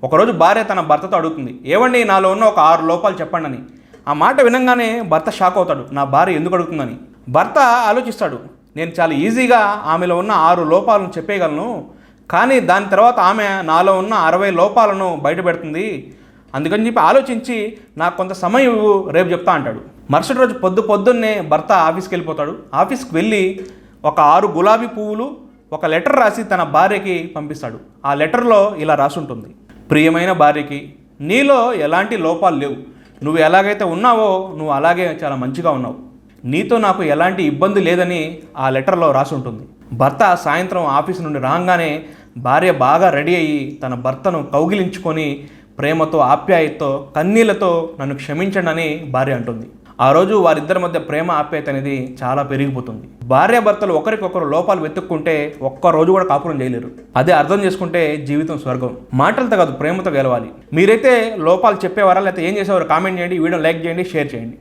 ఒకరోజు భార్య తన భర్తతో అడుగుతుంది, ఏవండి నాలో ఉన్న ఒక 6 లోపాలు చెప్పండి అని. ఆ మాట వినంగానే భర్త షాక్ అవుతాడు, నా భార్య ఎందుకు అడుగుతుందని. భర్త ఆలోచిస్తాడు, నేను చాలా ఈజీగా ఆమెలో ఉన్న 6 లోపాలను చెప్పేయగలను, కానీ దాని తర్వాత ఆమె నాలో ఉన్న 60 లోపాలను బయటపెడుతుంది. అందుకని చెప్పి ఆలోచించి నాకు కొంత సమయం ఇవ్వు, రేపు చెప్తా అంటాడు. మరుసటి రోజు పొద్దున్నే భర్త ఆఫీస్కి వెళ్ళిపోతాడు. ఆఫీస్కి వెళ్ళి ఒక 6 గులాబీ పువ్వులు ఒక లెటర్ రాసి తన భార్యకి పంపిస్తాడు. ఆ లెటర్లో ఇలా రాసి ఉంటుంది, ప్రియమైన భార్యకి, నీలో ఎలాంటి లోపాలు లేవు, నువ్వు ఎలాగైతే ఉన్నావో నువ్వు అలాగే చాలా మంచిగా ఉన్నావు, నీతో నాకు ఎలాంటి ఇబ్బంది లేదని ఆ లెటర్లో రాసి ఉంటుంది. భర్త సాయంత్రం ఆఫీస్ నుండి రాగానే భార్య బాగా రెడీ అయ్యి తన భర్తను కౌగిలించుకొని ప్రేమతో ఆప్యాయతతో కన్నీళ్లతో నన్ను క్షమించండి అని భార్య అంటుంది. ఆ రోజు వారిద్దరి మధ్య ప్రేమ ఆప్యాయత అనేది చాలా పెరిగిపోతుంది. భార్యాభర్తలు ఒకరికొకరు లోపాలు వెతుక్కుంటే ఒక్క రోజు కూడా కాపురం చేయలేరు. అదే అర్థం చేసుకుంటే జీవితం స్వర్గం. మాటలతో కాదు, ప్రేమతో గెలవాలి. మీరైతే లోపాలు చెప్పేవారా లేకపోతే ఏం చేసేవారు? కామెంట్ చేయండి, వీడియో లైక్ చేయండి, షేర్ చేయండి.